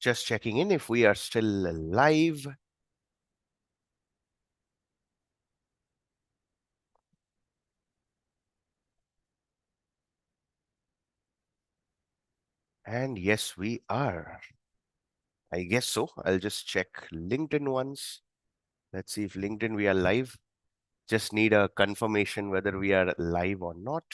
Just checking in if we are still live. And yes, we are. I guess so. I'll just check LinkedIn once. Let's see if LinkedIn we are live. Just need a confirmation whether we are live or not.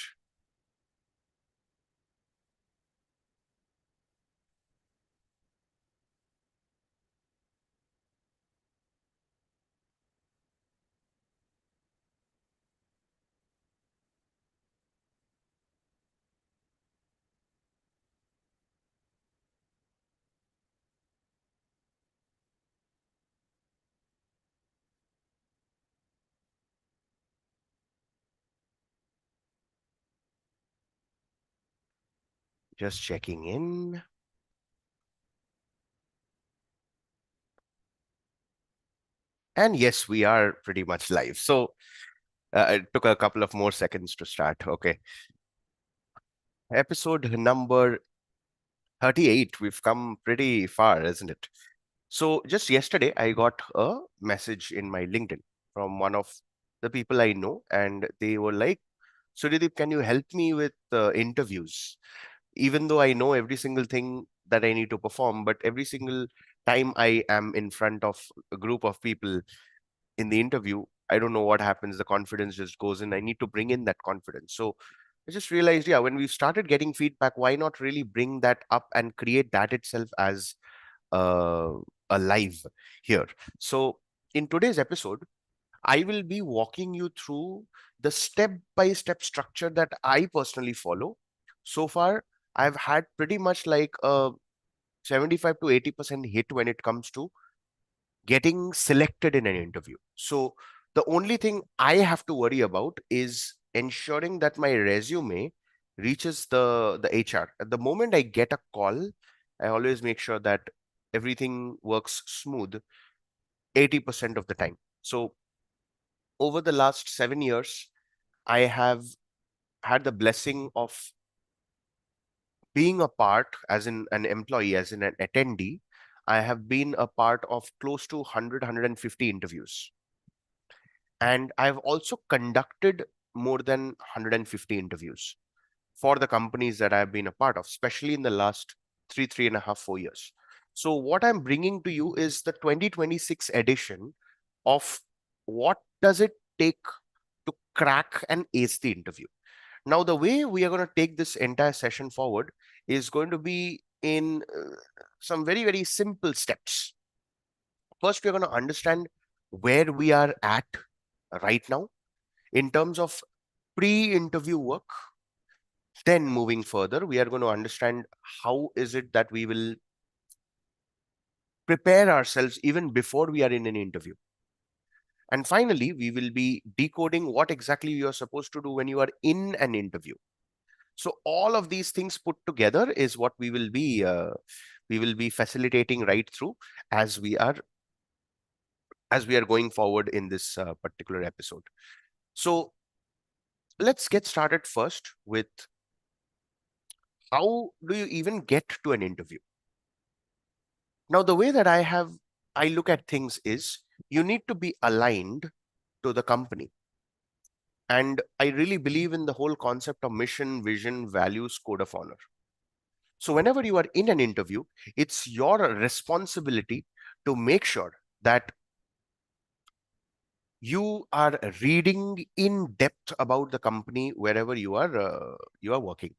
Just checking in. And yes, we are pretty much live. So it took a couple of more seconds to start. Okay. Episode number 38. We've come pretty far, isn't it? So just yesterday, I got a message in my LinkedIn from one of the people I know, and they were like, Suryadeep, can you help me with interviews? Even though I know every single thing that I need to perform, but every single time I am in front of a group of people in the interview, I don't know what happens. The confidence just goes in. I need to bring in that confidence. So I just realized, yeah, when we started getting feedback, why not really bring that up and create that itself as uh, alive here. So, in today's episode, I will be walking you through the step by step structure that I personally follow. So far, I've had pretty much like a 75 to 80% hit when it comes to getting selected in an interview. So, the only thing I have to worry about is ensuring that my resume reaches the HR. At the moment I get a call, I always make sure that everything works smooth 80% of the time. So over the last 7 years, I have had the blessing of being a part, as in an employee, as in an attendee. I have been a part of close to 100, interviews. And I've also conducted more than 150 interviews for the companies that I've been a part of, especially in the last three and a half, 4 years. So, what I'm bringing to you is the 2026 edition of what does it take to crack and ace the interview. Now, the way we are going to take this entire session forward is going to be in some very, very simple steps. First, we're going to understand where we are at right now in terms of pre interview work. Then, moving further, we are going to understand how is it that we will prepare ourselves even before we are in an interview. And finally, we will be decoding what exactly you are supposed to do when you are in an interview. So all of these things put together is what we will be facilitating right through as we are as we are going forward in this particular episode. So let's get started first with how do you even get to an interview? Now, the way that I look at things is you need to be aligned to the company. And I really believe in the whole concept of mission, vision, values, code of honor. So, whenever you are in an interview, it's your responsibility to make sure that you are reading in depth about the company wherever you are working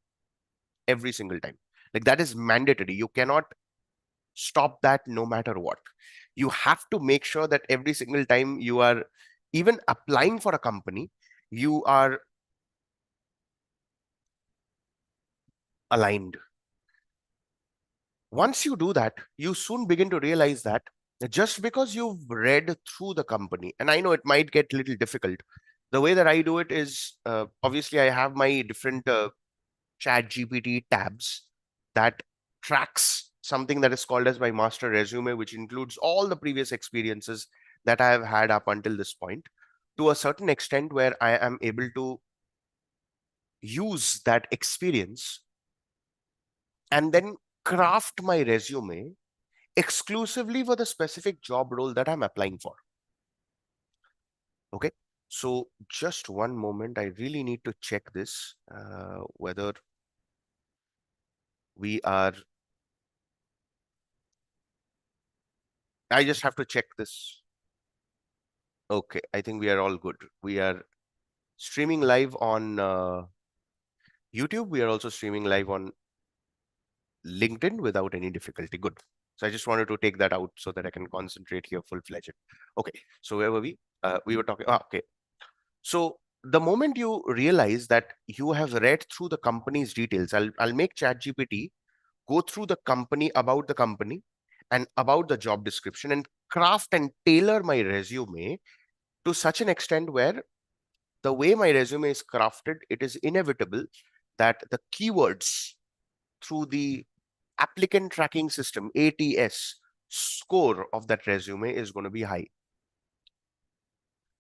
every single time. Like that is mandatory. You cannot stop that no matter what. You have to make sure that every single time you are even applying for a company, you are aligned. Once you do that, you soon begin to realize that just because you've read through the company, and I know it might get a little difficult, the way that I do it is obviously I have my different chat GPT tabs that tracks something that is called as my master resume, which includes all the previous experiences that I have had up until this point to a certain extent where I am able to use that experience and then craft my resume exclusively for the specific job role that I'm applying for. Okay. So just one moment. I really need to check this, whether we are, I just have to check this. Okay. I think we are all good. We are streaming live on YouTube. We are also streaming live on LinkedIn without any difficulty. Good. So I just wanted to take that out so that I can concentrate here full-fledged. Okay. So where were we? We were talking. Okay. So the moment you realize that you have read through the company's details, I'll make ChatGPT go through the company and about the job description and craft and tailor my resume to such an extent where the way my resume is crafted, it is inevitable that the keywords through the applicant tracking system, ATS, score of that resume is going to be high.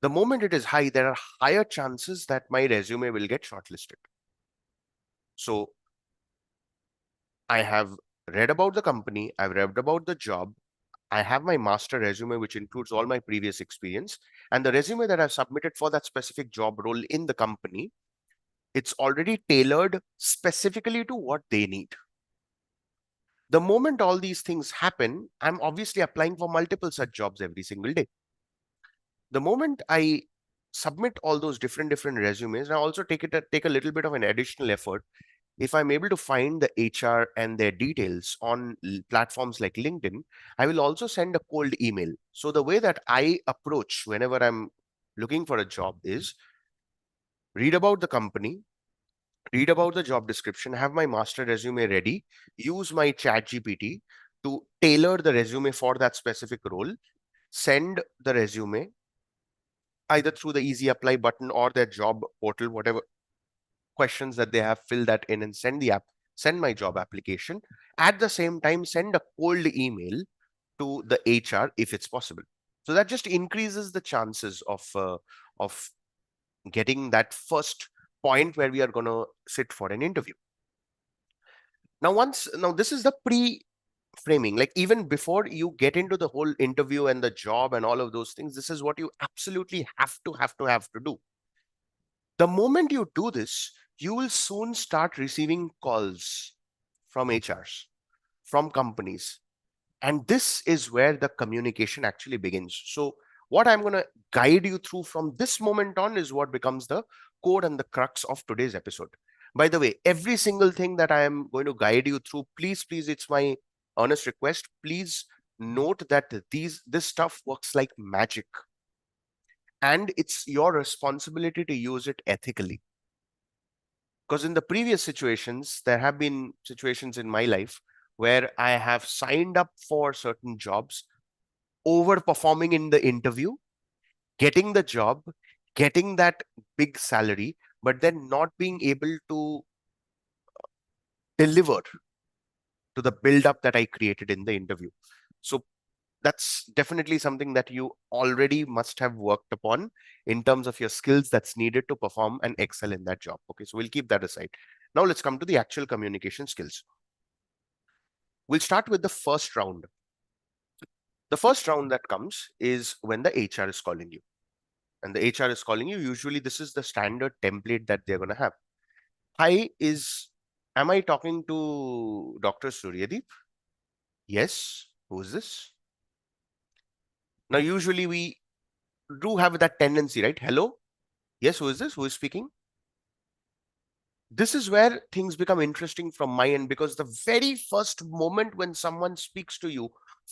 The moment it is high, there are higher chances that my resume will get shortlisted. So I have read about the company, I've read about the job, I have my master resume, which includes all my previous experience, and the resume that I've submitted for that specific job role in the company, it's already tailored specifically to what they need. The moment all these things happen, I'm obviously applying for multiple such jobs every single day. The moment I submit all those different resumes, I also take a little bit of an additional effort. If I'm able to find the HR and their details on platforms like LinkedIn, I will also send a cold email. So the way that I approach whenever I'm looking for a job is read about the company, read about the job description, have my master resume ready, use my chat GPT to tailor the resume for that specific role, send the resume either through the easy apply button or their job portal, whatever questions that they have, fill that in and send my job application. At the same time, send a cold email to the HR if it's possible. So that just increases the chances of getting that first point where we are going to sit for an interview. Now this is the pre framing, like even before you get into the whole interview and the job and all of those things, this is what you absolutely have to do. The moment you do this, you will soon start receiving calls from HRs, from companies. And this is where the communication actually begins. So, what I'm going to guide you through from this moment on is what becomes the core and the crux of today's episode. By the way, every single thing that I am going to guide you through, please, it's my honest request. Please note that this stuff works like magic, and it's your responsibility to use it ethically. Because in the previous situations, there have been situations in my life where I have signed up for certain jobs, overperforming in the interview, getting the job, getting that big salary, but then not being able to deliver to the build up that I created in the interview. So that's definitely something that you already must have worked upon in terms of your skills that's needed to perform and excel in that job. Okay, so we'll keep that aside. Now let's come to the actual communication skills. We'll start with the first round. The first round that comes is when the HR is calling you. And the HR is calling you. Usually, this is the standard template that they're going to have. Hi, am I talking to Dr. Suryadeep? Yes. Who is this? Now, usually we do have that tendency, right? Hello? Yes, who is this? Who is speaking? This is where things become interesting from my end, because the very first moment when someone speaks to you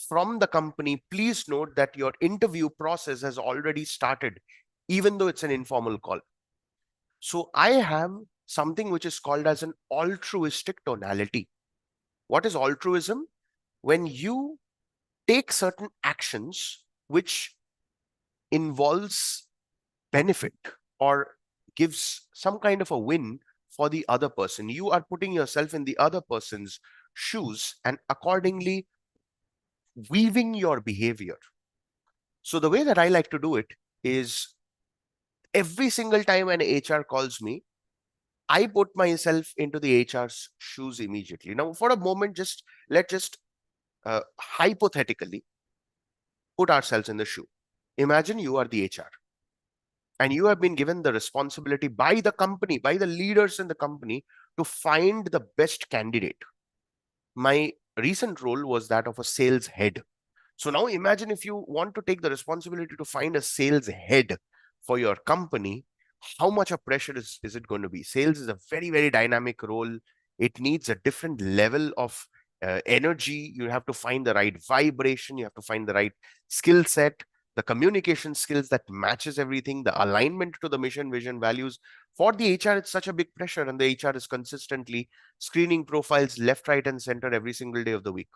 from the company, please note that your interview process has already started, even though it's an informal call. So I have something which is called as an altruistic tonality. What is altruism? When you take certain actions which involves benefit or gives some kind of a win for the other person. You are putting yourself in the other person's shoes and accordingly weaving your behavior. So the way that I like to do it is every single time an HR calls me, I put myself into the HR's shoes immediately. Now, for a moment, let's just hypothetically put ourselves in the shoe. Imagine you are the HR and you have been given the responsibility by the company, by the leaders in the company, to find the best candidate. My recent role was that of a sales head. So now imagine if you want to take the responsibility to find a sales head for your company, how much of pressure is it going to be? Sales is a very, very dynamic role. It needs a different level of energy. You have to find the right vibration. You have to find the right skill set, the communication skills that matches everything, the alignment to the mission, vision, values. For the HR, it's such a big pressure, and the HR is consistently screening profiles left, right, and center every single day of the week.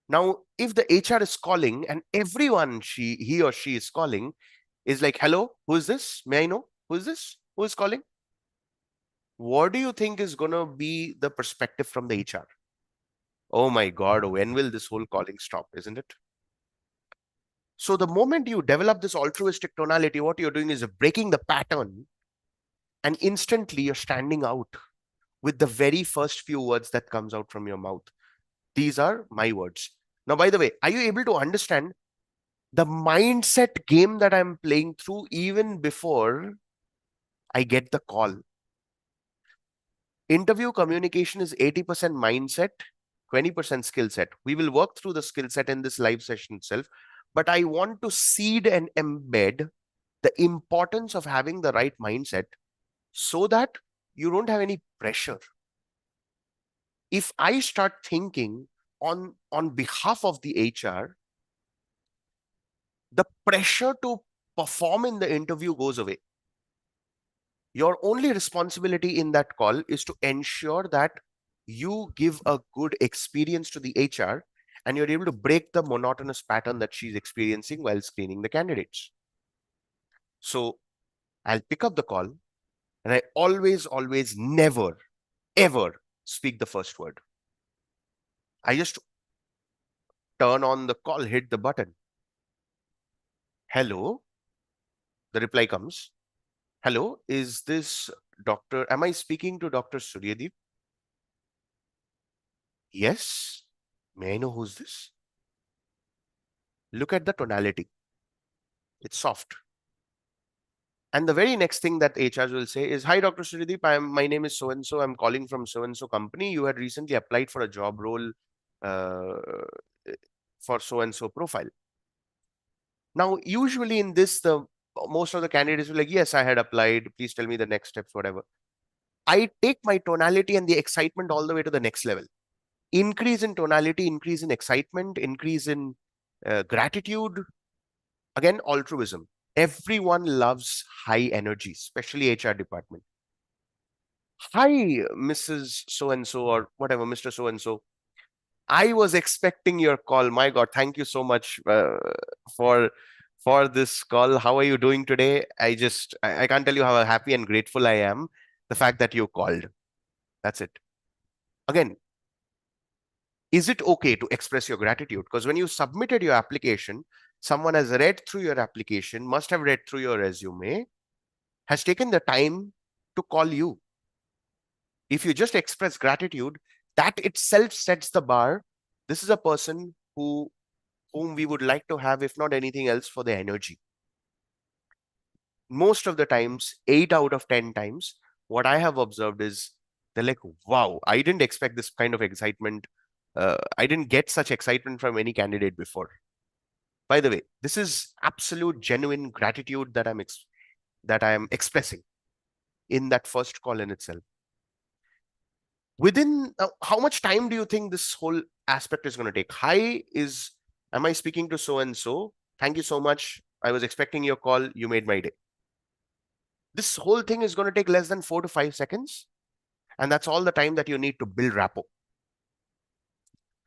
Now, if the HR is calling and everyone he or she is calling is like, hello, who is this? May I know? Who is this? Who is calling? What do you think is going to be the perspective from the HR? Oh my God, when will this whole calling stop, isn't it? So the moment you develop this altruistic tonality, what you're doing is breaking the pattern, and instantly you're standing out with the very first few words that comes out from your mouth. These are my words. Now, by the way, are you able to understand the mindset game that I'm playing through even before I get the call? Interview communication is 80% mindset, 20% skill set. We will work through the skill set in this live session itself, but I want to seed and embed the importance of having the right mindset so that you don't have any pressure. If I start thinking on behalf of the HR, the pressure to perform in the interview goes away. Your only responsibility in that call is to ensure that you give a good experience to the HR and you're able to break the monotonous pattern that she's experiencing while screening the candidates. So I'll pick up the call and I always, never, ever speak the first word. I just turn on the call, hit the button. Hello, the reply comes. Hello, is this Dr. Am I speaking to Dr. Suryadeep? Yes. May I know who's this? Look at the tonality. It's soft. And the very next thing that HRs will say is, hi, Dr. Suryadeep, my name is so-and-so. I'm calling from so-and-so company. You had recently applied for a job role uh, for so-and-so profile. Now, usually in this, the most of the candidates will like, yes, I had applied. Please tell me the next steps, whatever. I take my tonality and the excitement all the way to the next level. Increase in tonality, increase in excitement, increase in gratitude. Again, altruism. Everyone loves high energy, especially HR department. Hi, Mrs. So and so, or whatever, Mr. So and so. I was expecting your call. My God, thank you so much for for this call. How are you doing today? I can't tell you how happy and grateful I am. The fact that you called. That's it. Again, is it okay to express your gratitude? Because when you submitted your application, someone has read through your application, must have read through your resume, has taken the time to call you. If you just express gratitude, that itself sets the bar. This is a person whom we would like to have, if not anything else, for the energy. Most of the times, 8 out of 10 times, what I have observed is they're like, wow, I didn't expect this kind of excitement. I didn't get such excitement from any candidate before. By the way, this is absolute genuine gratitude that I am expressing in that first call in itself. Within how much time do you think this whole aspect is going to take? Hi, is am I speaking to so and so? Thank you so much. I was expecting your call. You made my day. This whole thing is going to take less than 4 to 5 seconds. And that's all the time that you need to build rapport.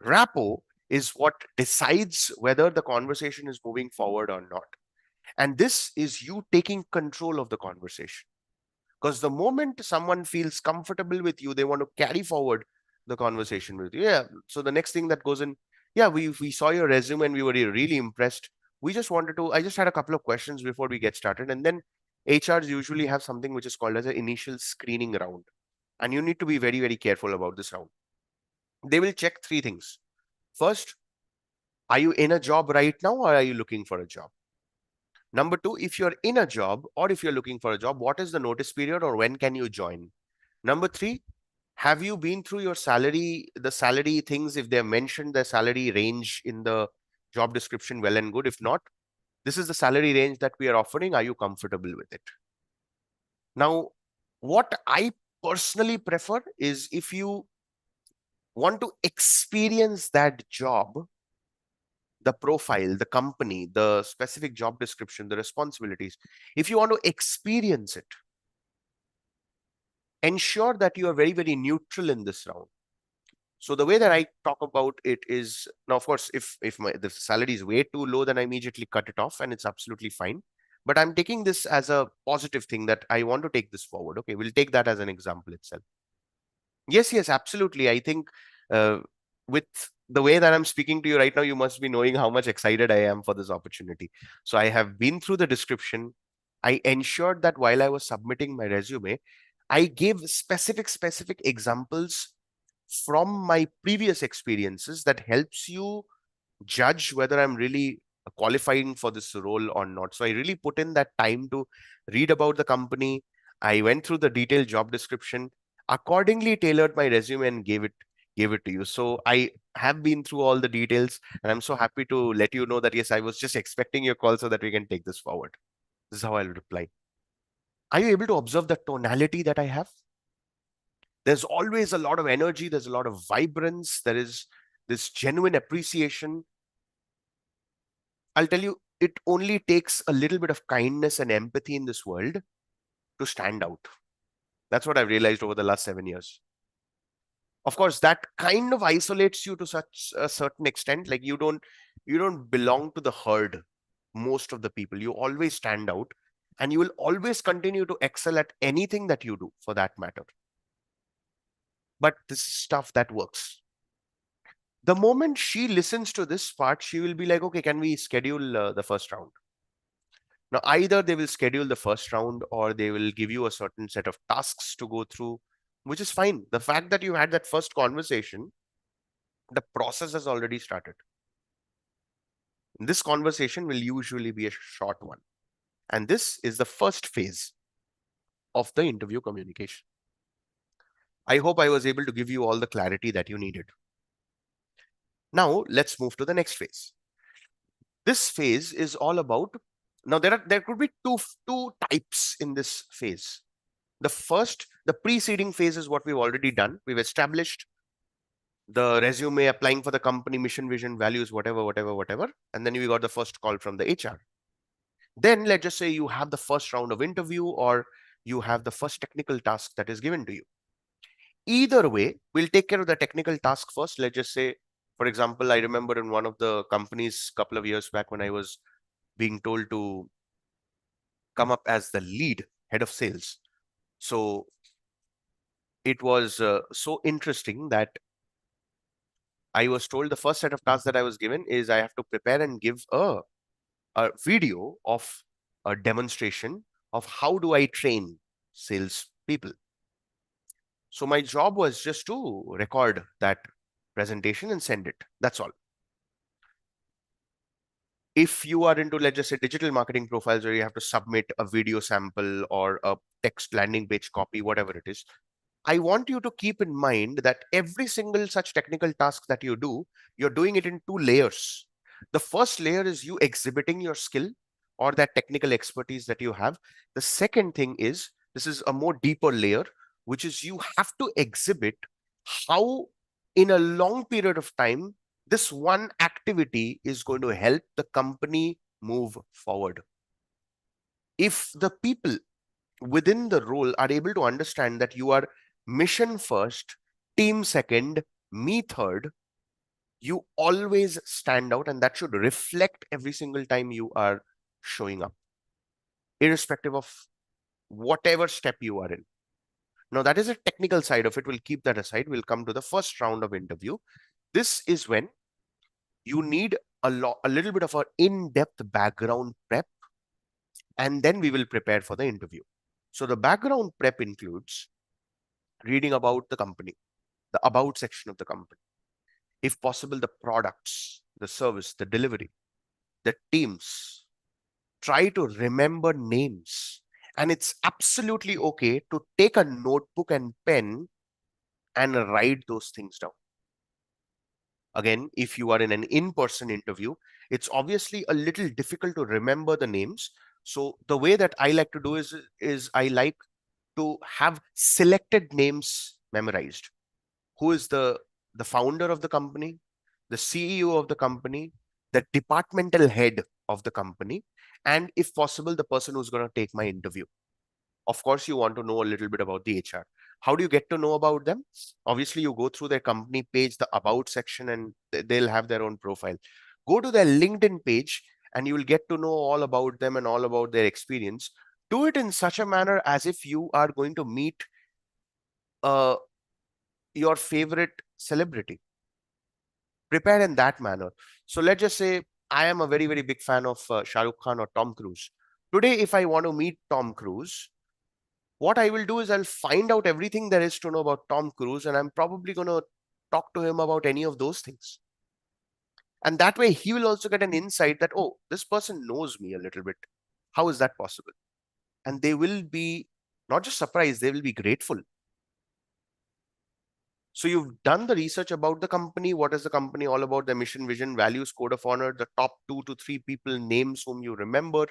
Rapport is what decides whether the conversation is moving forward or not. And this is you taking control of the conversation. Because the moment someone feels comfortable with you, they want to carry forward the conversation with you. Yeah. So the next thing that goes in, yeah, we saw your resume and we were really impressed. I just had a couple of questions before we get started. And then HRs usually have something which is called as an initial screening round. And you need to be very, very careful about this round. They will check three things. First, are you in a job right now or are you looking for a job? Number two, if you're in a job or if you're looking for a job, what is the notice period or when can you join? Number three, have you been through your salary, the salary things? If they mentioned the salary range in the job description, well and good. If not, this is the salary range that we are offering. Are you comfortable with it? Now, what I personally prefer is if you want to experience that job, the profile, the company, the specific job description, the responsibilities, if you want to experience it, ensure that you are very, very neutral in this round. So the way that I talk about it is now, of course, if the salary is way too low, then I immediately cut it off, and it's absolutely fine. But I'm taking this as a positive thing that I want to take this forward. Okay, we'll take that as an example itself. Yes, yes, absolutely. I think uh, with the way that I'm speaking to you right now, you must be knowing how much excited I am for this opportunity. So I have been through the description. I ensured that while I was submitting my resume, I gave specific examples from my previous experiences that helps you judge whether I'm really qualifying for this role or not. So I really put in that time to read about the company. I went through the detailed job description, accordingly tailored my resume and gave it to you. So I have been through all the details, and I'm so happy to let you know that yes, I was just expecting your call so that we can take this forward. This is how I'll reply. Are you able to observe the tonality that I have? There's always a lot of energy, there's a lot of vibrance, there is this genuine appreciation. I'll tell you, it only takes a little bit of kindness and empathy in this world to stand out. That's what I've realized over the last 7 years. Of course, that kind of isolates you to such a certain extent. Like you don't belong to the herd, most of the people. You always stand out, and you will always continue to excel at anything that you do for that matter. But this is stuff that works. The moment she listens to this part, she will be like, okay, can we schedule the first round? Now, either they will schedule the first round or they will give you a certain set of tasks to go through, which is fine. The fact that you had that first conversation, the process has already started. This conversation will usually be a short one. And this is the first phase of the interview communication. I hope I was able to give you all the clarity that you needed. Now, let's move to the next phase. This phase is all about, now there could be two types in this phase. The first, the preceding phase is what we've already done. We've established the resume, applying for the company, mission, vision, values, whatever. And then we got the first call from the HR. Then let's just say you have the first round of interview or you have the first technical task that is given to you. Either way, we'll take care of the technical task first. Let's just say, for example, I remember in one of the companies a couple of years back when I was being told to come up as the lead head of sales. So it was so interesting that I was told the first set of tasks that I was given is I have to prepare and give a video of a demonstration of how do I train sales people. So my job was just to record that presentation and send it. That's all. If you are into, let's just say, digital marketing profiles where you have to submit a video sample or a text landing page copy, whatever it is, I want you to keep in mind that every single such technical task that you do, you're doing it in two layers. The first layer is you exhibiting your skill or that technical expertise that you have. The second thing is, this is a more deeper layer, which is you have to exhibit how, in a long period of time, this one activity is going to help the company move forward. If the people within the role are able to understand that you are mission first, team second, me third, you always stand out, and that should reflect every single time you are showing up, irrespective of whatever step you are in. Now, that is a technical side of it. We'll keep that aside. We'll come to the first round of interview. This is when you need a little bit of an in-depth background prep, and then we will prepare for the interview. So the background prep includes reading about the company, the about section of the company. if possible, the products, the service, the delivery, the teams. Try to remember names. And it's absolutely okay to take a notebook and pen and write those things down. Again, if you are in an in-person interview, it's obviously a little difficult to remember the names. So the way that I like to do is I like to have selected names memorized. Who is the founder of the company, the CEO of the company, the departmental head of the company, and if possible, the person who's going to take my interview. Of course, you want to know a little bit about the HR. How do you get to know about them? Obviously, you go through their company page, the about section, and they'll have their own profile. Go to their LinkedIn page and you will get to know all about them and all about their experience. Do it in such a manner as if you are going to meet uh, your favorite celebrity. Prepare in that manner. So let's just say I am a very, very big fan of Shah Rukh Khan or Tom Cruise. Today, if I want to meet Tom Cruise, what I will do is I'll find out everything there is to know about Tom Cruise, and I'm probably going to talk to him about any of those things. And that way, he will also get an insight that, oh, this person knows me a little bit. How is that possible? And they will be not just surprised, they will be grateful. So you've done the research about the company. What is the company all about? The mission, vision, values, code of honor, the top 2 to 3 people, names whom you remember.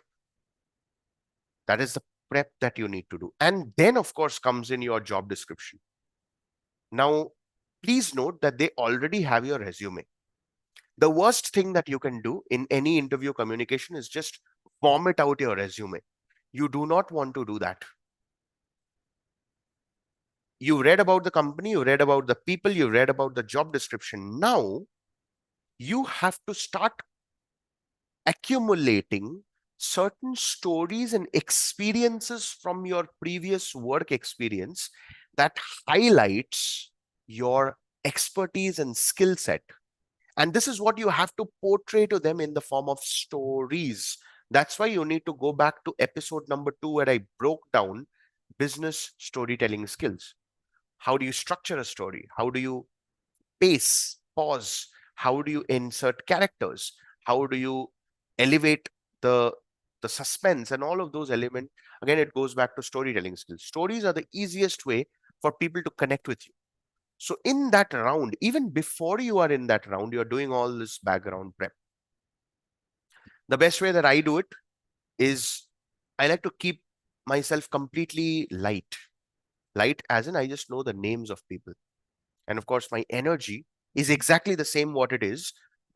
That is the prep that you need to do. And then, of course, comes in your job description. Now, please note that they already have your resume. The worst thing that you can do in any interview communication is just vomit out your resume. You do not want to do that. You read about the company, you read about the people, you read about the job description. Now, you have to start accumulating certain stories and experiences from your previous work experience that highlights your expertise and skill set. And this is what you have to portray to them in the form of stories. That's why you need to go back to episode number 2, where I broke down business storytelling skills. How do you structure a story? How do you pace, pause? How do you insert characters? How do you elevate the the suspense and all of those elements? Again, it goes back to storytelling skills. Stories are the easiest way for people to connect with you. So in that round, even before you are in that round, you're doing all this background prep. The best way that I do it is I like to keep myself completely light. Light as in I just know the names of people. And of course, my energy is exactly the same what it is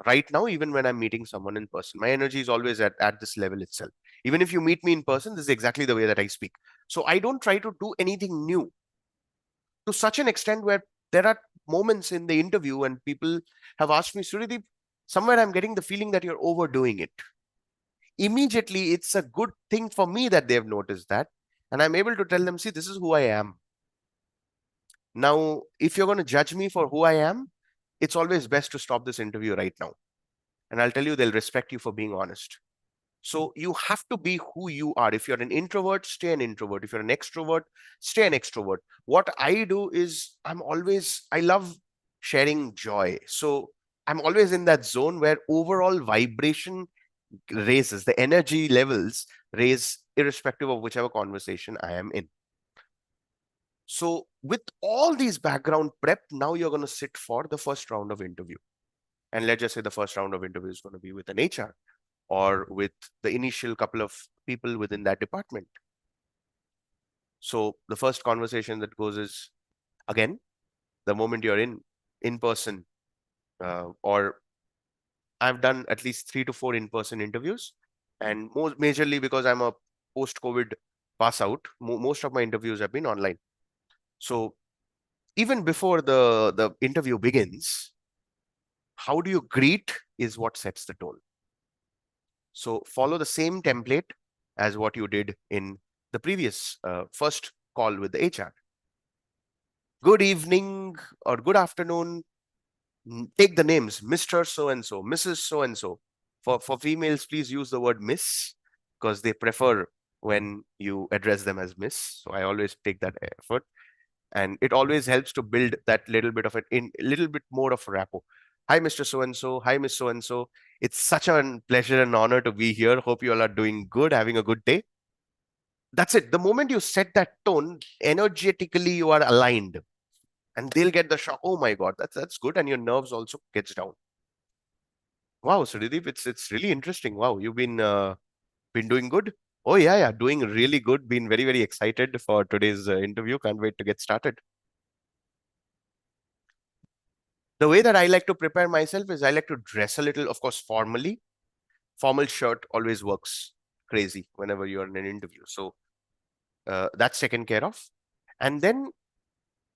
right now, even when I'm meeting someone in person. My energy is always at this level itself. Even if you meet me in person, this is exactly the way that I speak. So I don't try to do anything new, to such an extent where there are moments in the interview and people have asked me, Suryadeep, somewhere I'm getting the feeling that you're overdoing it. Immediately, it's a good thing for me that they've noticed that. And I'm able to tell them, see, this is who I am. Now, if you're going to judge me for who I am, it's always best to stop this interview right now. And I'll tell you, they'll respect you for being honest. So you have to be who you are. If you're an introvert, stay an introvert. If you're an extrovert, stay an extrovert. What I do is I love sharing joy. So I'm always in that zone where overall vibration raises, the energy levels raise irrespective of whichever conversation I am in. So with all these background prep, now you're going to sit for the first round of interview. And let's just say the first round of interview is going to be with an HR or with the initial couple of people within that department. So the first conversation that goes is, again, the moment you're in person, or I've done at least 3 to 4 in-person interviews, and most majorly because I'm a post-COVID pass out, most of my interviews have been online. So even before the interview begins, how do you greet is what sets the tone. So follow the same template as what you did in the previous first call with the HR. Good evening or good afternoon. Take the names Mr. So and so, Mrs. So and so. For females, please use the word Miss because they prefer when you address them as Miss. So I always take that effort, and it always helps to build that little bit of a little bit more of rapport. Hi, Mr. So and so. Hi, Miss So and so. It's such a pleasure and honor to be here. Hope you all are doing good, having a good day. That's it. The moment you set that tone, energetically you are aligned, and they'll get the shock. Oh my God, that's good, and your nerves also gets down. Wow, Sudeep, it's really interesting. Wow, you've been doing good. Oh yeah, doing really good. Been very excited for today's interview. Can't wait to get started. The way that I like to prepare myself is I like to dress a little, of course, formally. Formal shirt always works crazy whenever you're in an interview. So that's taken care of. And then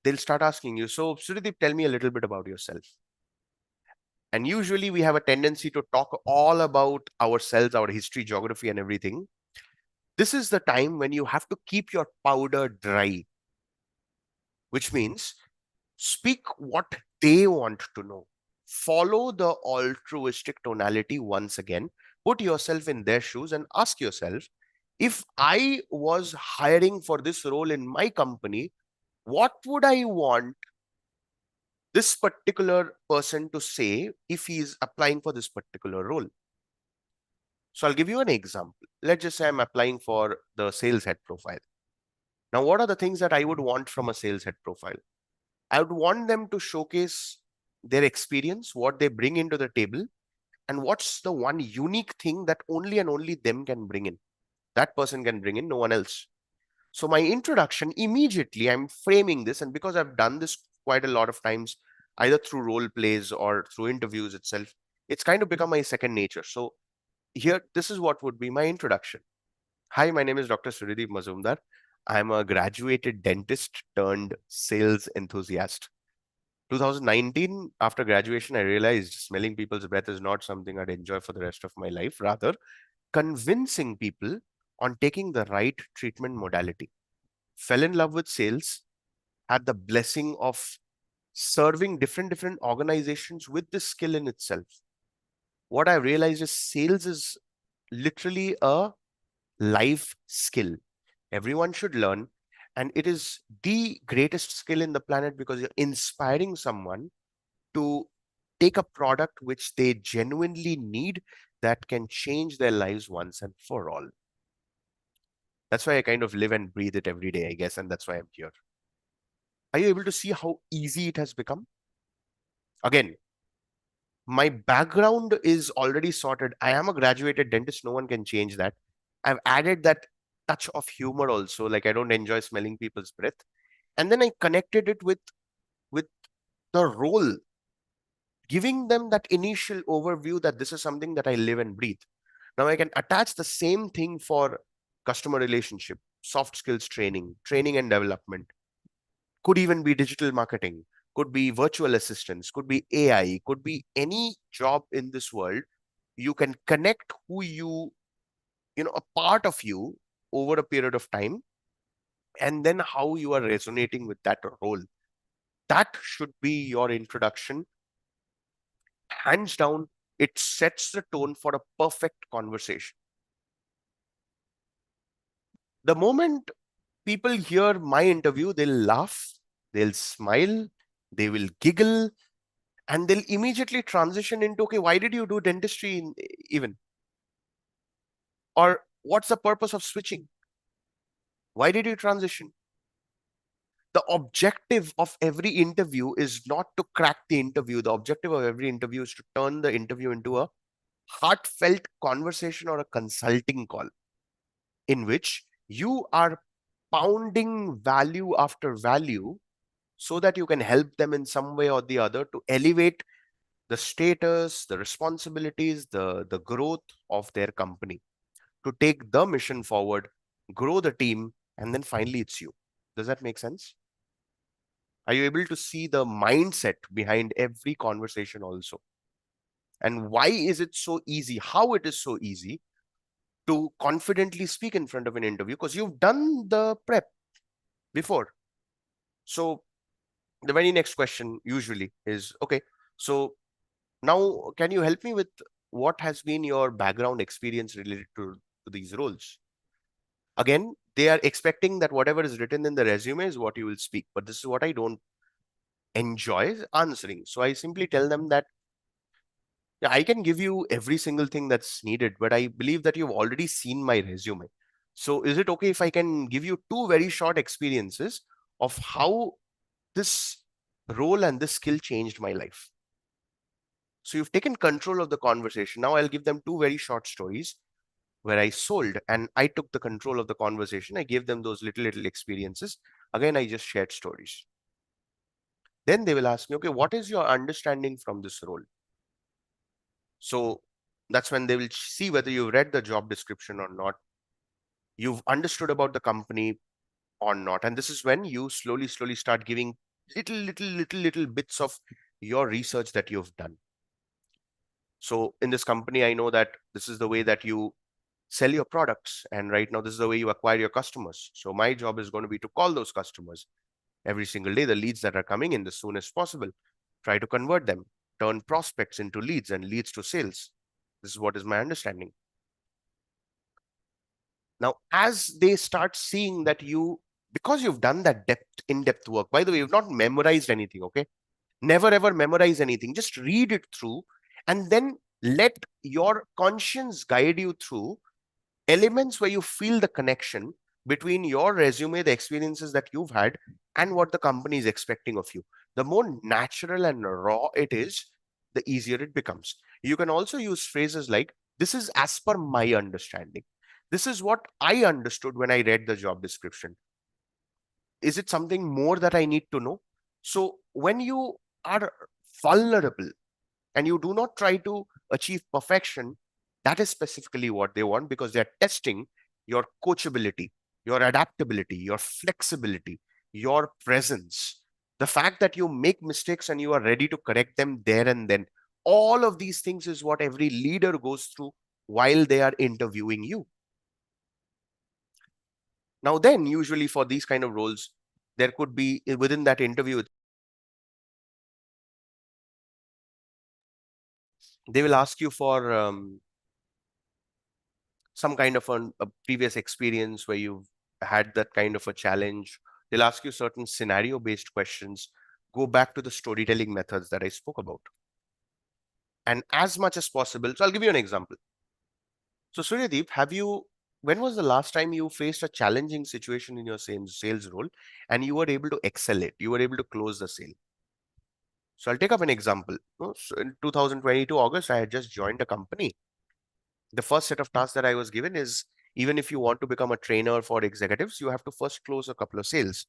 they'll start asking you, so Surdeep, tell me a little bit about yourself. And usually we have a tendency to talk all about ourselves, our history, geography, and everything. This is the time when you have to keep your powder dry, which means speak what they want to know. Follow the altruistic tonality once again. Put yourself in their shoes and ask yourself, if I was hiring for this role in my company, what would I want this particular person to say if he is applying for this particular role? So I'll give you an example. Let's just say I'm applying for the sales head profile. Now, what are the things that I would want from a sales head profile? I would want them to showcase their experience, what they bring into the table, and what's the one unique thing that only and only them can bring in. That person can bring in, no one else. So, my introduction immediately, I'm framing this, and because I've done this quite a lot of times, either through role plays or through interviews itself, it's kind of become my second nature. So, here, this is what would be my introduction. Hi, my name is Dr. Surideep Mazumdar. I'm a graduated dentist turned sales enthusiast. 2019, after graduation, I realized smelling people's breath is not something I'd enjoy for the rest of my life. Rather, convincing people on taking the right treatment modality. Fell in love with sales, had the blessing of serving different organizations with this skill in itself. What I realized is sales is literally a life skill. Everyone should learn. And it is the greatest skill in the planet because you're inspiring someone to take a product which they genuinely need that can change their lives once and for all. That's why I kind of live and breathe it every day, I guess, and that's why I'm here. Are you able to see how easy it has become? Again, my background is already sorted. I am a graduated dentist, no one can change that. I've added that touch of humor also, like I don't enjoy smelling people's breath. And then I connected it with the role, giving them that initial overview that this is something that I live and breathe. Now I can attach the same thing for customer relationship, soft skills training, training and development, could even be digital marketing, could be virtual assistants, could be AI, could be any job in this world. You can connect who a part of you over a period of time, and then how you are resonating with that role. That should be your introduction. Hands down, it sets the tone for a perfect conversation. The moment people hear my interview, they'll laugh, they'll smile, they will giggle, and they'll immediately transition into, okay, why did you do dentistry even? Or what's the purpose of switching? Why did you transition? The objective of every interview is not to crack the interview. The objective of every interview is to turn the interview into a heartfelt conversation or a consulting call in which you are pounding value after value so that you can help them in some way or the other to elevate the status, the responsibilities, the growth of their company, to take the mission forward, grow the team, and then finally it's you. Does that make sense? Are you able to see the mindset behind every conversation also? And why is it so easy? How it is so easy to confidently speak in front of an interview? Because you've done the prep before. So the very next question usually is, okay, so now can you help me with what has been your background experience related to these roles? Again, they are expecting that whatever is written in the resume is what you will speak, but this is what I don't enjoy answering. So I simply tell them that Yeah, I can give you every single thing that's needed, but I believe that you've already seen my resume. So is it okay if I can give you two very short experiences of how this role and this skill changed my life? So you've taken control of the conversation. Now I'll give them two very short stories where I sold and I took the control of the conversation. I gave them those little experiences. Again, I just shared stories. Then they will ask me, okay, what is your understanding from this role? So that's when they will see whether you've read the job description or not, you've understood about the company or not. And this is when you slowly start giving little bits of your research that you've done. So in this company, I know that this is the way that you sell your products. And right now, this is the way you acquire your customers. So my job is going to be to call those customers every single day, the leads that are coming in the soonest possible, try to convert them, turn prospects into leads and leads to sales. This is what is my understanding. Now, as they start seeing that because you've done that in-depth work, by the way, you've not memorized anything, okay? Never ever memorize anything. Just read it through and then let your conscience guide you through elements where you feel the connection between your resume, the experiences that you've had, and what the company is expecting of you. The more natural and raw it is, the easier it becomes. You can also use phrases like, this is as per my understanding. This is what I understood when I read the job description. Is it something more that I need to know? So when you are vulnerable and you do not try to achieve perfection, that is specifically what they want, because they're testing your coachability, your adaptability, your flexibility, your presence, the fact that you make mistakes and you are ready to correct them there and then. All of these things is what every leader goes through while they are interviewing you. Now then, usually for these kind of roles, there could be within that interview, they will ask you for some kind of a previous experience where you've had that kind of a challenge. They'll ask you certain scenario based questions. Go back to the storytelling methods that I spoke about. And as much as possible, so I'll give you an example. So, Suryadeep, when was the last time you faced a challenging situation in your sales role and you were able to excel it? You were able to close the sale. So, I'll take up an example. So in 2022 August, I had just joined a company. The first set of tasks that I was given is, even if you want to become a trainer for executives, you have to first close a couple of sales.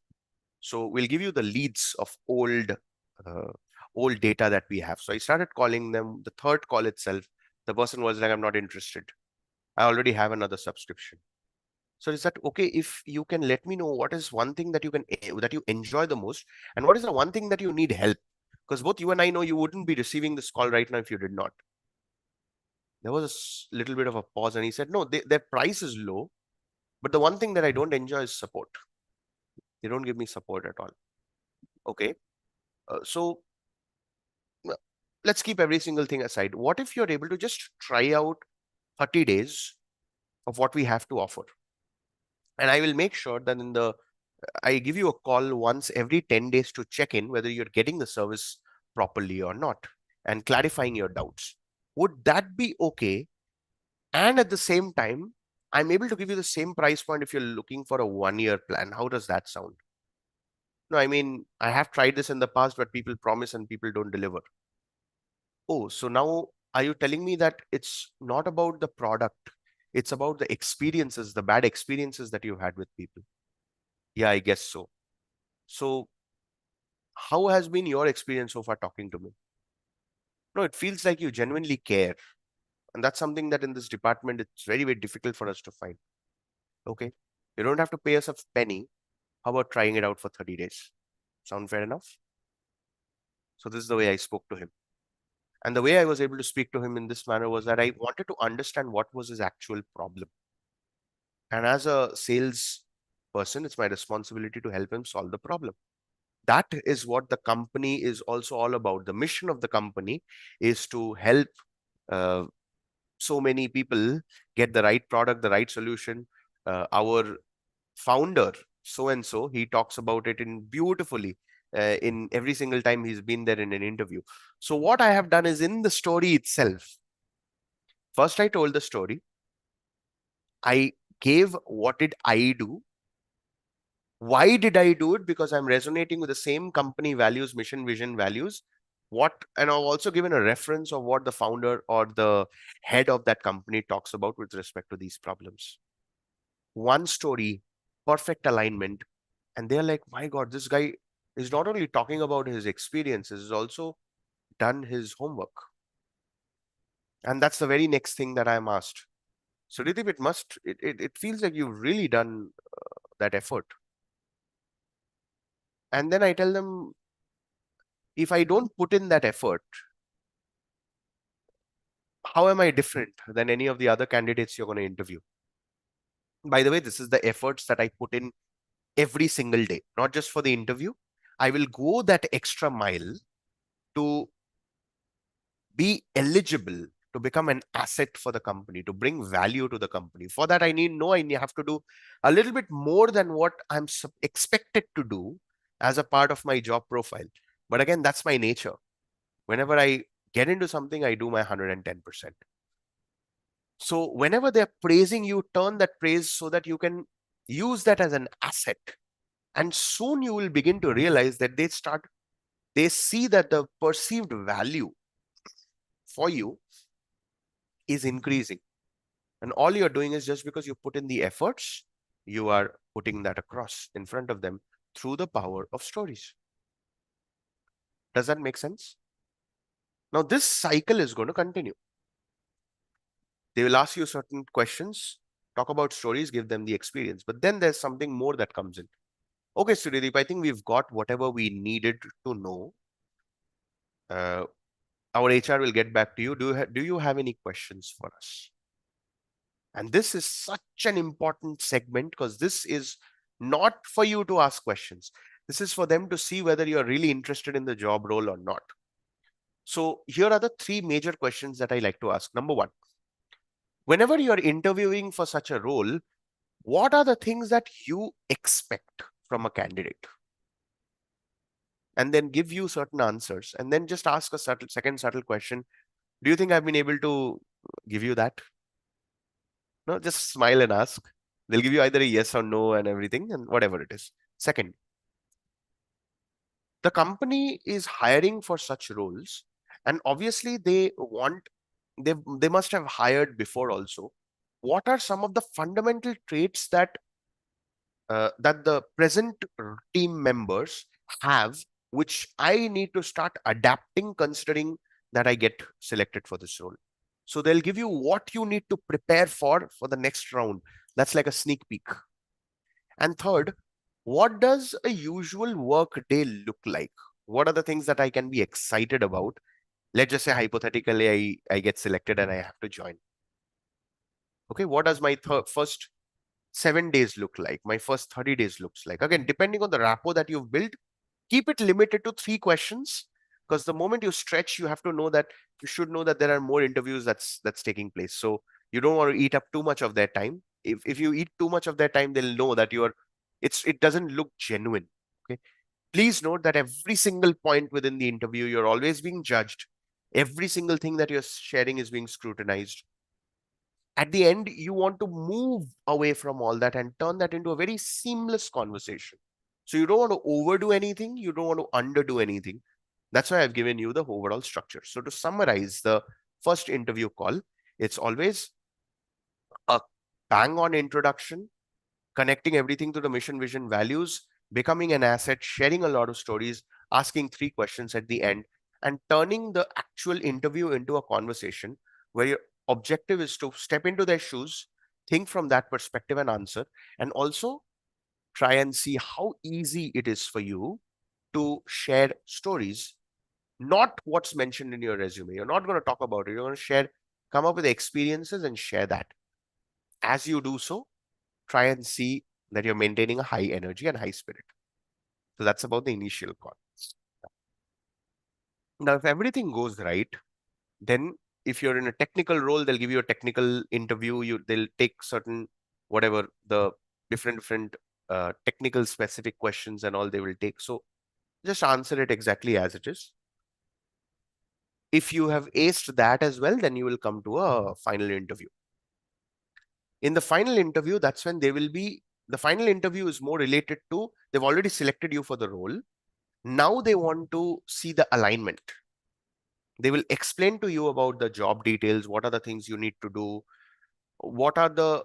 So we'll give you the leads of uh, old data that we have. So I started calling them. The third call itself, the person was like, I'm not interested. I already have another subscription. So is that okay if you can let me know what is one thing that that you enjoy the most, and what is the one thing that you need help? Because both you and I know you wouldn't be receiving this call right now if you did not. There was a little bit of a pause, and he said, no, their price is low, but the one thing that I don't enjoy is support. They don't give me support at all. Okay. So uh, let's keep every single thing aside. What if you're able to just try out 30 days of what we have to offer? And I will make sure that I give you a call once every 10 days to check in whether you're getting the service properly or not and clarifying your doubts. Would that be okay? And at the same time, I'm able to give you the same price point if you're looking for a 1 year plan. How does that sound? No, I mean, I have tried this in the past, but people promise and people don't deliver. Oh, so now are you telling me that it's not about the product? It's about the experiences, the bad experiences that you've had with people. Yeah, I guess so. So, how has been your experience so far talking to me? No, it feels like you genuinely care. And that's something that in this department, it's very difficult for us to find. Okay. You don't have to pay us a penny. How about trying it out for 30 days? Sound fair enough? So, this is the way I spoke to him. And the way I was able to speak to him in this manner was that I wanted to understand what was his actual problem. And as a sales person, it's my responsibility to help him solve the problem. That is what the company is also all about. The mission of the company is to help uh, so many people get the right product, the right solution. Our founder, so and so, he talks about it in beautifully. in every single time he's been there in an interview. So what I have done is, in the story itself, first I told the story. I gave what did I do. Why did I do it? Because I'm resonating with the same company values, mission, vision, values. And I've also given a reference of what the founder or the head of that company talks about with respect to these problems. One story, perfect alignment. And they're like, my God, this guy is not only talking about his experiences, he's also done his homework. And that's the very next thing that I'm asked. So, Ridip, it feels like you've really done that effort. And then I tell them, if I don't put in that effort, how am I different than any of the other candidates you're going to interview? By the way, this is the efforts that I put in every single day, not just for the interview. I will go that extra mile to be eligible to become an asset for the company, to bring value to the company. For that, I have to do a little bit more than what I'm expected to do as a part of my job profile. But again, that's my nature. Whenever I get into something, I do my 110%. So whenever they're praising you, turn that praise so that you can use that as an asset. And soon you will begin to realize that they see that the perceived value for you is increasing. And all you're doing is, just because you put in the efforts, you are putting that across in front of them through the power of stories. Does that make sense? Now, this cycle is going to continue. They will ask you certain questions, talk about stories, give them the experience. But then there's something more that comes in. Okay, Suryadeep, I think we've got whatever we needed to know. Uh, our HR will get back to you. Do you have any questions for us? And this is such an important segment, because this is not for you to ask questions. This is for them to see whether you're really interested in the job role or not. So here are the three major questions that I like to ask. Number one, whenever you're interviewing for such a role, what are the things that you expect from a candidate? And then give you certain answers. And then just ask a second subtle question. Do you think I've been able to give you that? No, just smile and ask. They'll give you either a yes or no and everything, and whatever it is. Second, the company is hiring for such roles, and obviously they must have hired before also. What are some of the fundamental traits that the present team members have, which I need to start adapting, considering that I get selected for this role? So they'll give you what you need to prepare for the next round. That's like a sneak peek. And third, what does a usual work day look like? What are the things that I can be excited about? Let's just say hypothetically, I get selected and I have to join. Okay, what does my first 7 days look like? My first 30 days looks like? Again, depending on the rapport that you've built, keep it limited to 3 questions, because the moment you stretch, you should know that there are more interviews that's taking place. So you don't want to eat up too much of their time. If you eat too much of their time, they'll know that it doesn't look genuine. Okay. Please note that every single point within the interview, you're always being judged. Every single thing that you're sharing is being scrutinized. At the end, you want to move away from all that and turn that into a very seamless conversation. So you don't want to overdo anything, you don't want to underdo anything. That's why I've given you the overall structure. So to summarize the first interview call, it's always a bang on introduction, connecting everything to the mission, vision, values, becoming an asset, sharing a lot of stories, asking 3 questions at the end, and turning the actual interview into a conversation where your objective is to step into their shoes, think from that perspective and answer, and also try and see how easy it is for you to share stories, not what's mentioned in your resume. You're not going to talk about it. You're going to come up with experiences and share that. As you do so, try and see that you're maintaining a high energy and high spirit. So that's about the initial call. Now, if everything goes right, then if you're in a technical role, they'll give you a technical interview. They'll take certain whatever the different technical specific questions and all they will take. So just answer it exactly as it is. If you have aced that as well, then you will come to a final interview. In the final interview, that's when they will be, the final interview is more related to, they've already selected you for the role. Now they want to see the alignment. They will explain to you about the job details, what are the things you need to do, what are the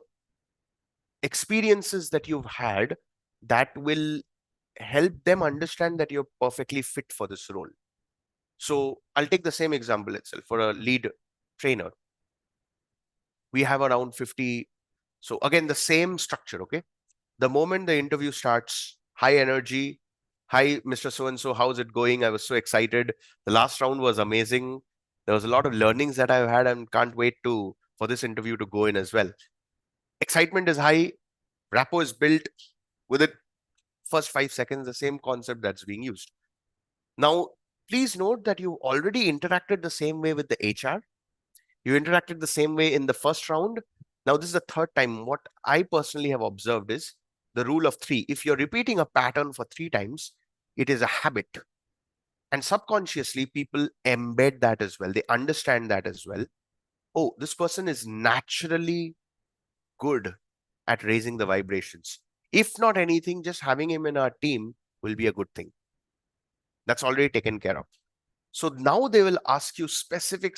experiences that you've had that will help them understand that you're perfectly fit for this role. So I'll take the same example itself for a lead trainer. We have around 50. So again, the same structure, okay? The moment the interview starts, high energy. Hi, Mr. So and so, how's it going? I was so excited. The last round was amazing. There was a lot of learnings that I've had and can't wait to for this interview to go in as well. Excitement is high, rapport is built within first 5 seconds, the same concept that's being used. Now, please note that you already interacted the same way with the HR. You interacted the same way in the first round. Now, this is the third time. What I personally have observed is the rule of three. If you're repeating a pattern for 3 times, it is a habit. And subconsciously, people embed that as well. They understand that as well. Oh, this person is naturally good at raising the vibrations. If not anything, just having him in our team will be a good thing. That's already taken care of. So now they will ask you specific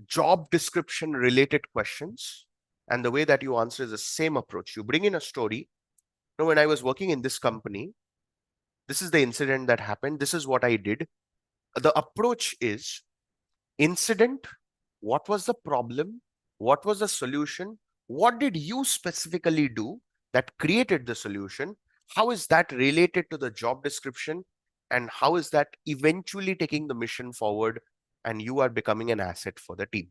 job description related questions. And the way that you answer is the same approach. You bring in a story. Now, when I was working in this company, this is the incident that happened. This is what I did. The approach is incident. What was the problem? What was the solution? What did you specifically do that created the solution? How is that related to the job description? And how is that eventually taking the mission forward and you are becoming an asset for the team?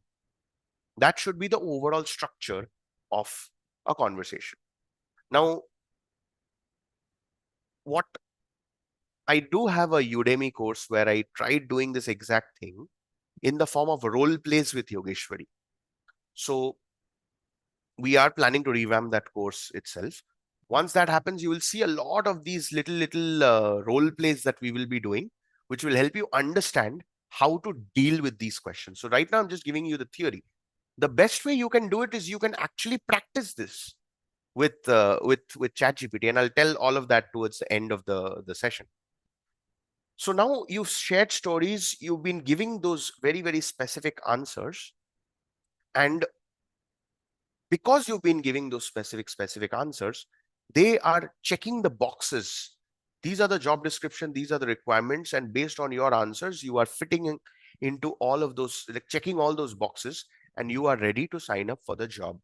That should be the overall structure of a conversation. Now, what I do have a Udemy course where I tried doing this exact thing in the form of role plays with Yogeshwari. So we are planning to revamp that course itself. Once that happens, you will see a lot of these little role plays that we will be doing, which will help you understand how to deal with these questions. So right now, I'm just giving you the theory. The best way you can do it is you can actually practice this with ChatGPT, and I'll tell all of that towards the end of the session. So now you've shared stories, you've been giving those very specific answers, and because you've been giving those specific answers, they are checking the boxes. These are the job description, these are the requirements, and based on your answers, you are fitting into all of those, like checking all those boxes, and you are ready to sign up for the job.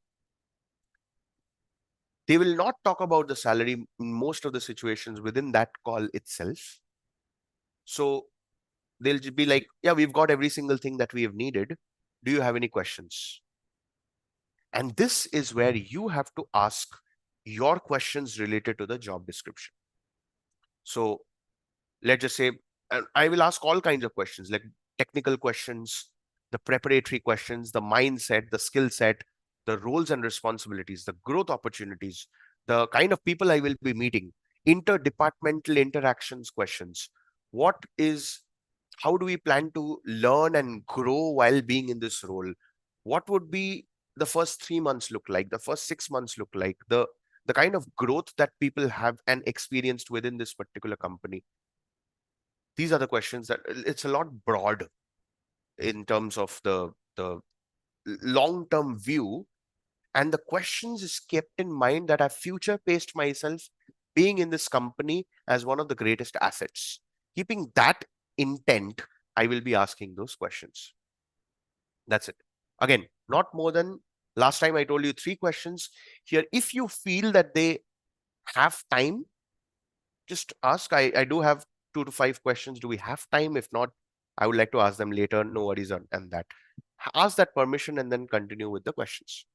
They will not talk about the salary in most of the situations within that call itself. So they'll be like, yeah, we've got every single thing that we have needed. Do you have any questions? And this is where you have to ask your questions related to the job description. So let's just say, I will ask all kinds of questions, like technical questions, the preparatory questions, the mindset, the skill set, the roles and responsibilities, the growth opportunities, the kind of people I will be meeting, interdepartmental interactions questions. What is, how do we plan to learn and grow while being in this role? What would be the first 3 months look like? The first 6 months look like? The kind of growth that people have and experienced within this particular company. These are the questions that it's a lot broad in terms of the long term view, and the questions is kept in mind that I've future paced myself being in this company as one of the greatest assets. Keeping that intent, I will be asking those questions. That's it. Again, not more than, last time I told you 3 questions. Here, if you feel that they have time, just ask. I do have 2 to 5 questions. Do we have time? If not, I would like to ask them later. No worries on that. Ask that permission and then continue with the questions.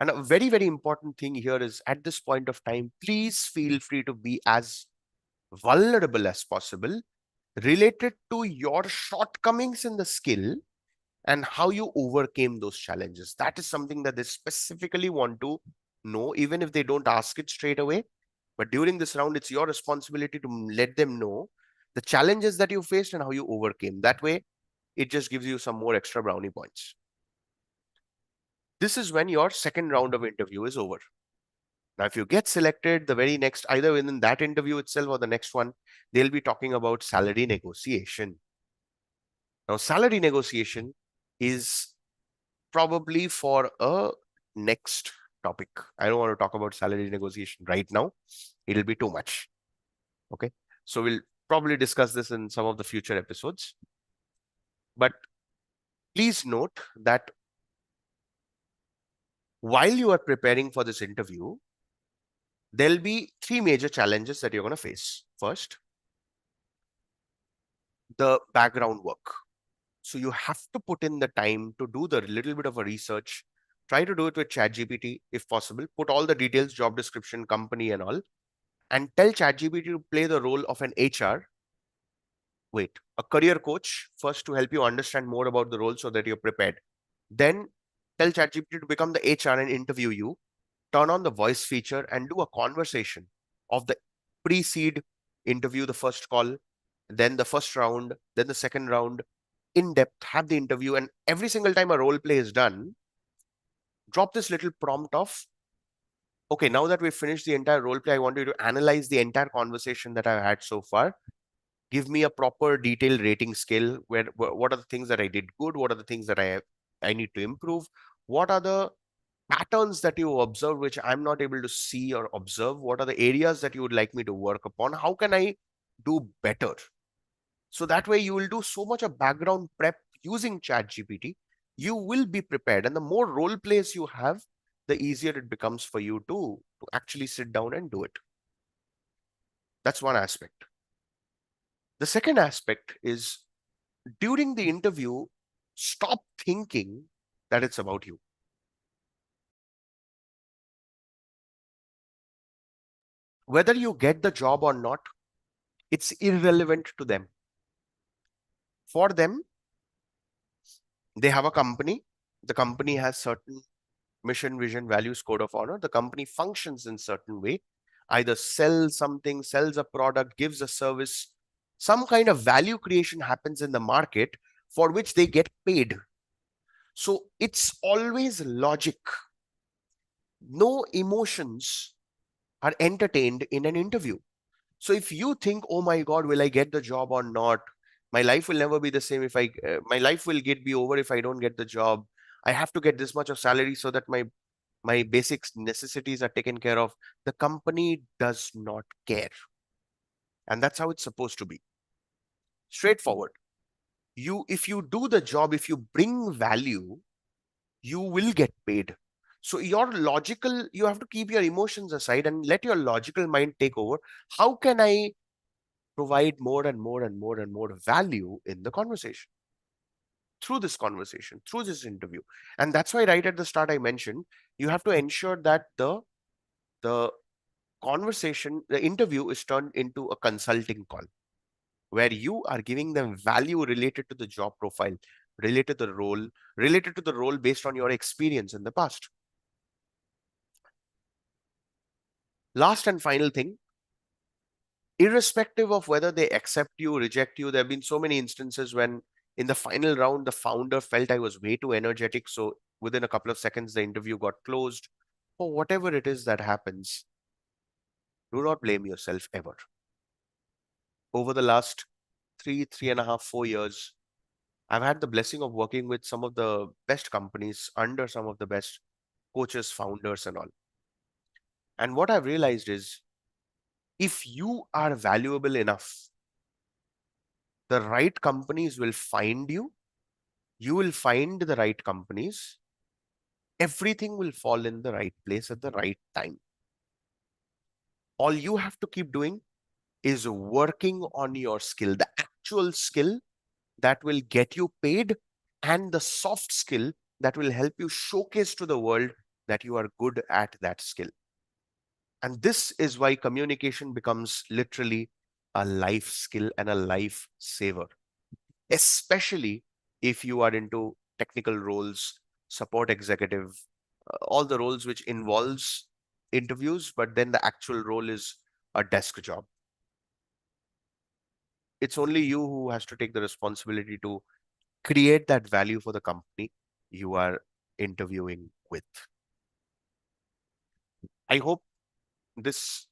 And a very important thing here is, at this point of time, please feel free to be as vulnerable as possible related to your shortcomings in the skill and how you overcame those challenges. That is something that they specifically want to know, even if they don't ask it straight away. But during this round, it's your responsibility to let them know the challenges that you faced and how you overcame. That way, it just gives you some more extra brownie points. This is when your second round of interview is over. Now, if you get selected, the very next, either within that interview itself or the next one, they'll be talking about salary negotiation. Now, salary negotiation is probably for a next topic. I don't want to talk about salary negotiation right now. It'll be too much. Okay. So we'll probably discuss this in some of the future episodes. But please note that while you are preparing for this interview, there'll be three major challenges that you're going to face. First, the background work. So you have to put in the time to do the little bit of a research. Try to do it with ChatGPT if possible. Put all the details, job description, company, and all, and tell ChatGPT to play the role of an a career coach first to help you understand more about the role so that you're prepared. Then tell ChatGPT to become the HR and interview you. Turn on the voice feature and do a conversation of the pre-seed interview, the first call, then the first round, then the second round, in depth, have the interview, and every single time a role play is done, drop this little prompt of, okay, now that we've finished the entire role play, I want you to analyze the entire conversation that I've had so far. Give me a proper detailed rating scale where what are the things that I did good, what are the things that I need to improve, what are the patterns that you observe which I'm not able to see or observe, what are the areas that you would like me to work upon, how can I do better. So that way you will do so much of background prep using ChatGPT. You will be prepared. And the more role plays you have, the easier it becomes for you to actually sit down and do it. That's one aspect. The second aspect is during the interview, stop thinking that it's about you. Whether you get the job or not, it's irrelevant to them. For them, they have a company. The company has certain mission, vision, values, code of honor. The company functions in certain way, either sells something, sells a product, gives a service. Some kind of value creation happens in the market for which they get paid. So it's always logic. No emotions are entertained in an interview. So if you think, oh my God, will I get the job or not? My life will never be the same if my life will be over if I don't get the job. I have to get this much of salary so that my basic necessities are taken care of. The company does not care. And that's how it's supposed to be. Straightforward. If you do the job, if you bring value, you will get paid. So you have to keep your emotions aside and let your logical mind take over. How can I provide more and more and more and more value in the conversation? Through this conversation, through this interview. And that's why right at the start I mentioned, you have to ensure that the conversation, the interview is turned into a consulting call where you are giving them value related to the job profile, related to the role based on your experience in the past. Last and final thing, irrespective of whether they accept you, reject you, there have been so many instances when in the final round, the founder felt I was way too energetic. So within a couple of seconds, the interview got closed. For whatever it is that happens, do not blame yourself ever. Over the last 3.5, 4 years, I've had the blessing of working with some of the best companies under some of the best coaches, founders, and all. And what I've realized is if you are valuable enough, the right companies will find you. You will find the right companies. Everything will fall in the right place at the right time. All you have to keep doing is working on your skill, the actual skill that will get you paid, and the soft skill that will help you showcase to the world that you are good at that skill. And this is why communication becomes literally a life skill and a life saver, especially if you are into technical roles, support executive, all the roles which involves interviews, but then the actual role is a desk job. It's only you who has to take the responsibility to create that value for the company you are interviewing with. I hope this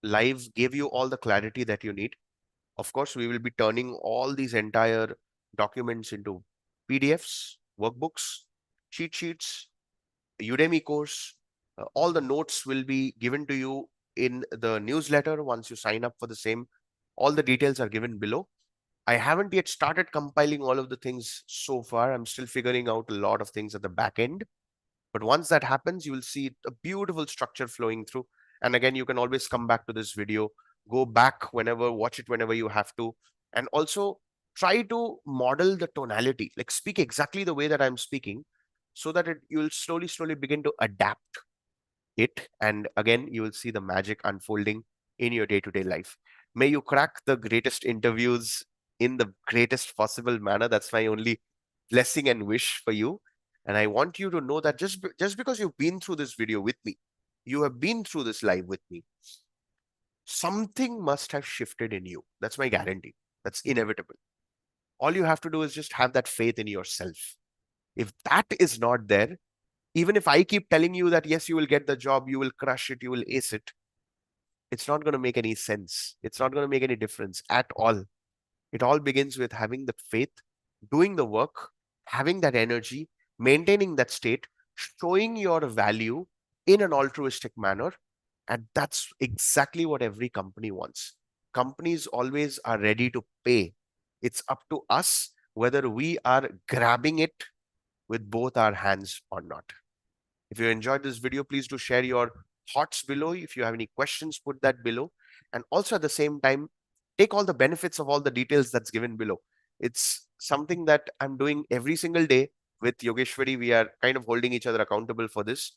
live gave you all the clarity that you need. Of course, we will be turning all these entire documents into PDFs, workbooks, cheat sheets, Udemy course. All the notes will be given to you in the newsletter once you sign up for the same. All the details are given below. I haven't yet started compiling all of the things so far. I'm still figuring out a lot of things at the back end. But once that happens, you will see a beautiful structure flowing through. And again, you can always come back to this video, go back whenever, watch it whenever you have to. And also try to model the tonality, like speak exactly the way that I'm speaking, so that you'll slowly, slowly begin to adapt it. And again, you will see the magic unfolding in your day to day life. May you crack the greatest interviews in the greatest possible manner. That's my only blessing and wish for you. And I want you to know that just because you've been through this video with me, you have been through this live with me, something must have shifted in you. That's my guarantee. That's inevitable. All you have to do is just have that faith in yourself. If that is not there, even if I keep telling you that, yes, you will get the job, you will crush it, you will ace it, it's not going to make any sense. It's not going to make any difference at all. It all begins with having the faith, doing the work, having that energy, maintaining that state, showing your value in an altruistic manner. And that's exactly what every company wants. Companies always are ready to pay. It's up to us whether we are grabbing it with both our hands or not. If you enjoyed this video, please do share your thoughts below. If you have any questions, put that below. And also at the same time, take all the benefits of all the details that's given below. It's something that I'm doing every single day with Yogeshwari. We are kind of holding each other accountable for this.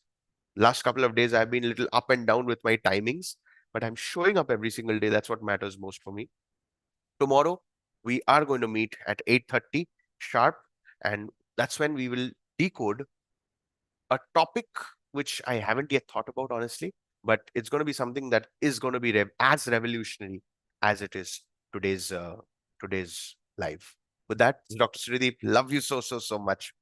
Last couple of days, I've been a little up and down with my timings, but I'm showing up every single day. That's what matters most for me. Tomorrow, we are going to meet at 8:30 sharp, and that's when we will decode a topic which I haven't yet thought about, honestly, but it's going to be something that is going to be as revolutionary as it is today's live. With that, Dr. Srideep, love you so, so, so much.